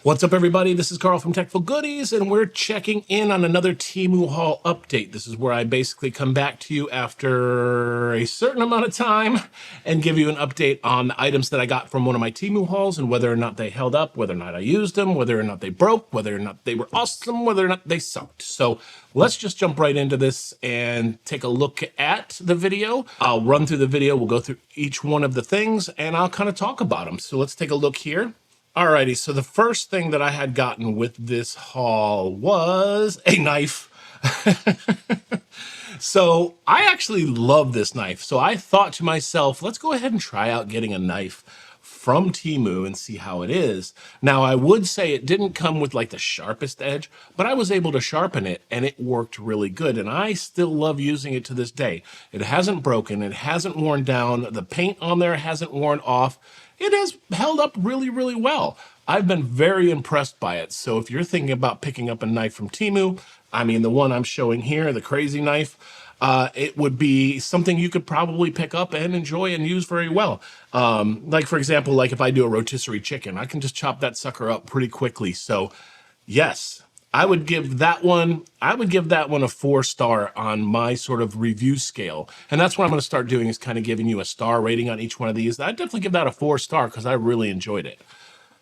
What's up, everybody? This is Carl from Techful Goodies, and we're checking in on another TEMU Haul update. This is where I basically come back to you after a certain amount of time and give you an update on the items that I got from one of my TEMU hauls and whether or not they held up, whether or not I used them, whether or not they broke, whether or not they were awesome, whether or not they sucked. So let's just jump right into this and take a look at the video. I'll run through the video. We'll go through each one of the things, and I'll kind of talk about them. So let's take a look here. Alrighty, so the first thing that I had gotten with this haul was a knife. So I actually love this knife. So I thought to myself, let's go ahead and try out getting a knife from TEMU and see how it is. Now, I would say it didn't come with like the sharpest edge, but I was able to sharpen it and it worked really good. And I still love using it to this day. It hasn't broken, it hasn't worn down, the paint on there hasn't worn off. It has held up really, really well. I've been very impressed by it. So if you're thinking about picking up a knife from TEMU, I mean, the one I'm showing here, the crazy knife, it would be something you could probably pick up and enjoy and use very well. Like, for example, like if I do a rotisserie chicken, I can just chop that sucker up pretty quickly. So yes, I would give that one a 4-star on my sort of review scale. And that's what I'm going to start doing, is kind of giving you a star rating on each one of these. I'd definitely give that a 4-star because I really enjoyed it.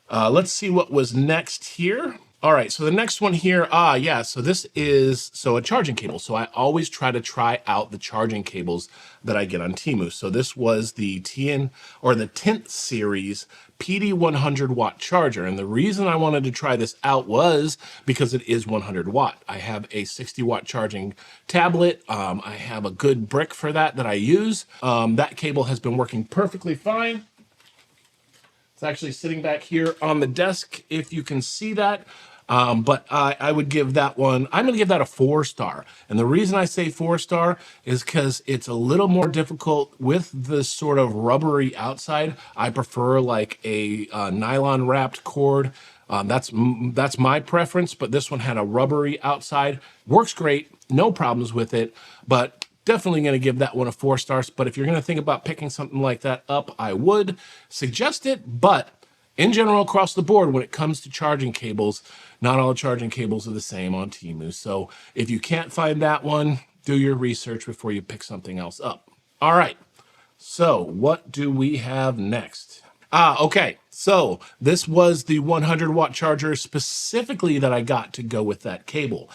Let's see what was next here. All right, so the next one here, yeah, so this is a charging cable. So I always try out the charging cables that I get on TEMU. So this was the Tint series PD 100 watt charger. And the reason I wanted to try this out was because it is 100 watt. I have a 60 watt charging tablet. I have a good brick for that I use. That cable has been working perfectly fine. It's actually sitting back here on the desk, if you can see that. But I would give that one, I'm going to give that a 4-star. And the reason I say 4-star is because it's a little more difficult with the sort of rubbery outside. I prefer like a nylon wrapped cord. That's my preference, but this one had a rubbery outside. Works great, no problems with it, but definitely going to give that one a 4 stars. But if you're going to think about picking something like that up, I would suggest it. But in general, across the board, when it comes to charging cables, not all charging cables are the same on TEMU. So if you can't find that one, do your research before you pick something else up. All right. So what do we have next? Okay. So this was the 100 watt charger specifically that I got to go with that cable.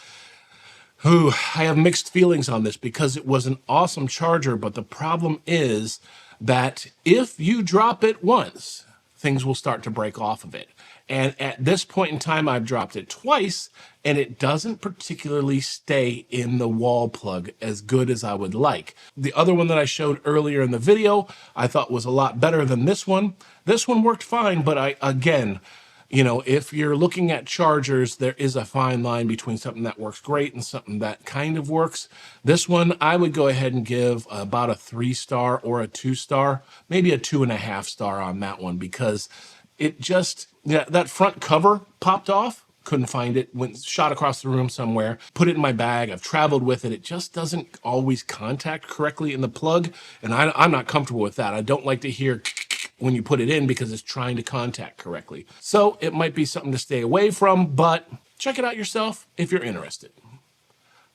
Ooh, I have mixed feelings on this because it was an awesome charger, but the problem is that if you drop it once, things will start to break off of it. And at this point in time, I've dropped it twice, and it doesn't particularly stay in the wall plug as good as I would like. The other one that I showed earlier in the video, I thought was a lot better than this one. This one worked fine, but again, you know, if you're looking at chargers, there is a fine line between something that works great and something that kind of works. This one, I would go ahead and give about a 3-star or a 2-star, maybe a 2.5-star on that one, because it just, yeah, that front cover popped off. Couldn't find it, shot across the room somewhere, put it in my bag. I've traveled with it. It just doesn't always contact correctly in the plug, and I'm not comfortable with that. I don't like to hear when you put it in because it's trying to contact correctly. So it might be something to stay away from, but check it out yourself if you're interested.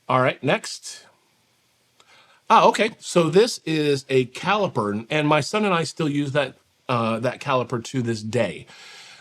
All right, next. Okay, so this is a caliper, and my son and I still use that caliper to this day.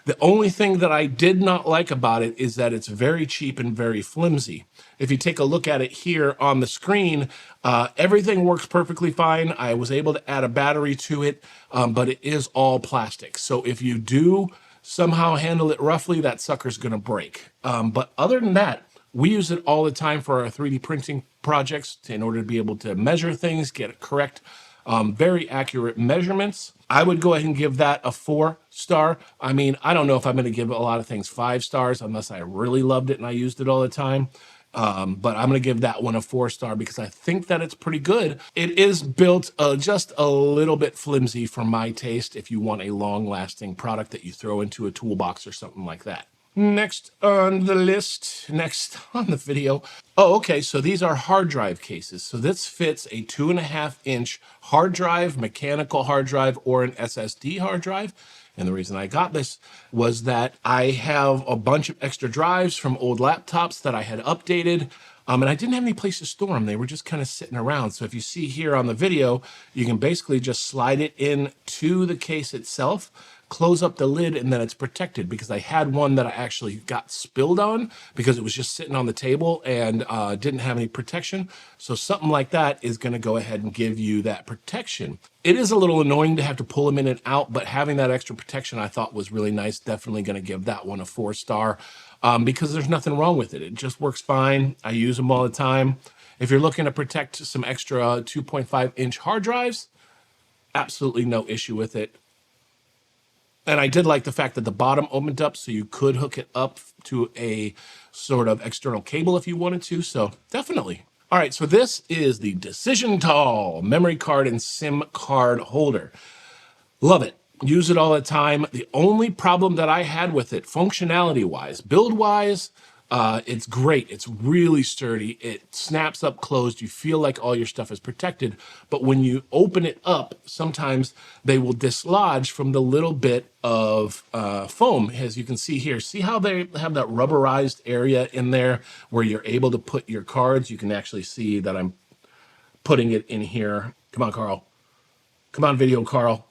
The only thing that I did not like about it is that it's very cheap and very flimsy. If you take a look at it here on the screen, everything works perfectly fine. I was able to add a battery to it, but it is all plastic. So if you do somehow handle it roughly, that sucker's gonna break. But other than that, we use it all the time for our 3D printing projects in order to be able to measure things, get it correct. Very accurate measurements. I would go ahead and give that a 4-star. I mean, I don't know if I'm going to give a lot of things 5 stars unless I really loved it and I used it all the time. But I'm going to give that one a 4-star because I think that it's pretty good. It is built just a little bit flimsy for my taste if you want a long-lasting product that you throw into a toolbox or something like that. Next on the list, next on the video. Oh, okay, so these are hard drive cases. So this fits a 2.5-inch hard drive, mechanical hard drive, or an SSD hard drive. And the reason I got this was that I have a bunch of extra drives from old laptops that I had updated. And I didn't have any place to store them. They were just kind of sitting around. So if you see here on the video, you can basically just slide it in to the case itself, close up the lid, and then it's protected, because I had one that I actually got spilled on because it was just sitting on the table and didn't have any protection. So something like that is going to go ahead and give you that protection. It is a little annoying to have to pull them in and out, but having that extra protection I thought was really nice. Definitely going to give that one a 4-star because there's nothing wrong with it. It just works fine. I use them all the time. If you're looking to protect some extra 2.5-inch hard drives, absolutely no issue with it. And I did like the fact that the bottom opened up so you could hook it up to a sort of external cable if you wanted to. So definitely. All right, so this is the Decision Tall memory card and SIM card holder. Love it. Use it all the time. The only problem that I had with it, functionality-wise, build-wise, it's great. It's really sturdy. It snaps up closed. You feel like all your stuff is protected. But when you open it up, sometimes they will dislodge from the little bit of foam, as you can see here. See how they have that rubberized area in there where you're able to put your cards? You can actually see that I'm putting it in here. Come on, Carl. Come on, video, Carl.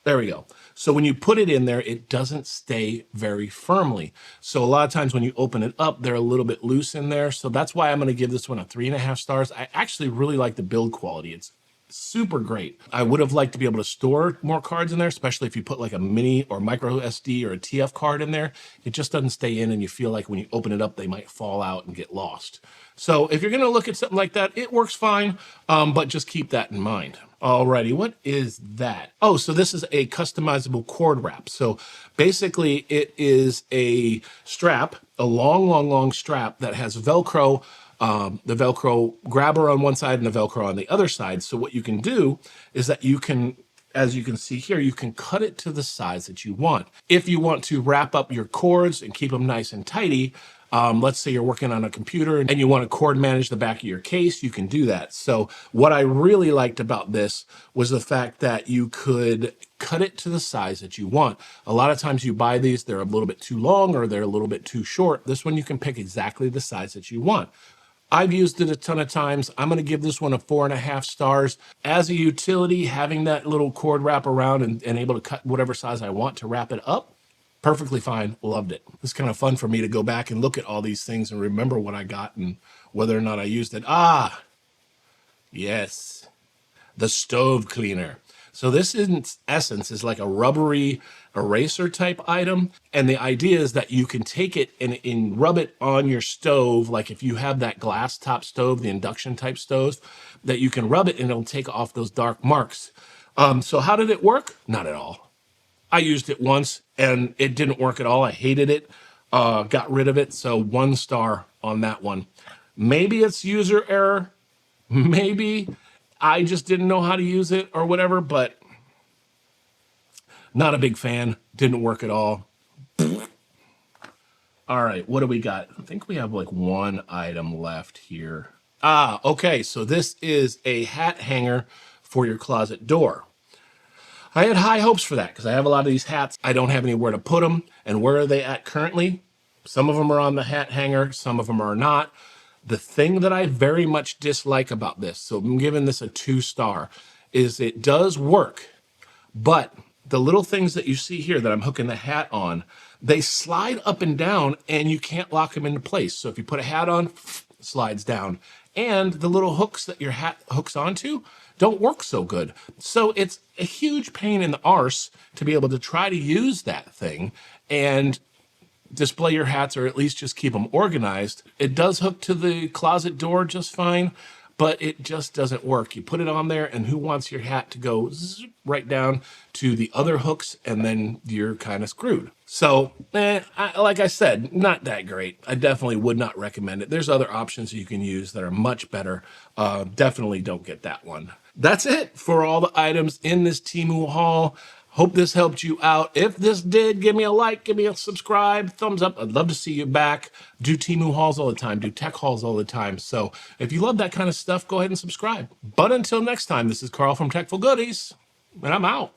There we go. So when you put it in there, it doesn't stay very firmly. So a lot of times when you open it up, they're a little bit loose in there. So that's why I'm going to give this one a 3.5 stars. I actually really like the build quality. It's super great. I would have liked to be able to store more cards in there, especially if you put like a mini or micro SD or a TF card in there. It just doesn't stay in, and you feel like when you open it up, they might fall out and get lost. So if you're going to look at something like that, it works fine, but just keep that in mind. Alrighty, what is that? Oh, so this is a customizable cord wrap. So basically it is a strap, a long strap that has Velcro, the Velcro grabber on one side and the Velcro on the other side. So what you can do is that you can, as you can see here, you can cut it to the size that you want. If you want to wrap up your cords and keep them nice and tidy, let's say you're working on a computer and you want to cord manage the back of your case, you can do that. So what I really liked about this was the fact that you could cut it to the size that you want. A lot of times you buy these, they're a little bit too long or they're a little bit too short. This one you can pick exactly the size that you want. I've used it a ton of times. I'm going to give this one a 4.5 stars. As a utility, having that little cord wrap around and able to cut whatever size I want to wrap it up, perfectly fine. Loved it. It's kind of fun for me to go back and look at all these things and remember what I got and whether or not I used it. Ah, yes, the stove cleaner. So this in essence is like a rubbery eraser type item. And the idea is that you can take it and rub it on your stove. Like if you have that glass top stove, the induction type stove, that you can rub it and it'll take off those dark marks. So how did it work? Not at all. I used it once and it didn't work at all. I hated it, got rid of it. So 1 star on that one. Maybe it's user error. Maybe I just didn't know how to use it or whatever, but not a big fan. Didn't work at all. All right, what do we got? I think we have like 1 item left here. Ah, okay, so this is a hat hanger for your closet door. I had high hopes for that because I have a lot of these hats. I don't have anywhere to put them. And where are they at currently? Some of them are on the hat hanger. Some of them are not. The thing that I very much dislike about this, so I'm giving this a 2 star, is it does work, but the little things that you see here that I'm hooking the hat on, they slide up and down and you can't lock them into place. So if you put a hat on, it slides down. And the little hooks that your hat hooks onto don't work so good. So it's a huge pain in the arse to be able to try to use that thing and display your hats, or at least just keep them organized. It does hook to the closet door just fine, but it just doesn't work. You put it on there and who wants your hat to go right down to the other hooks, and then you're kind of screwed. So, like I said, not that great. I definitely would not recommend it. There's other options you can use that are much better. Definitely don't get that one. That's it for all the items in this TEMU haul. Hope this helped you out. If this did, give me a like, give me a subscribe, thumbs up. I'd love to see you back. Do TEMU hauls all the time, do tech hauls all the time. So if you love that kind of stuff, go ahead and subscribe. But until next time, this is Carl from Techful Goodies, and I'm out.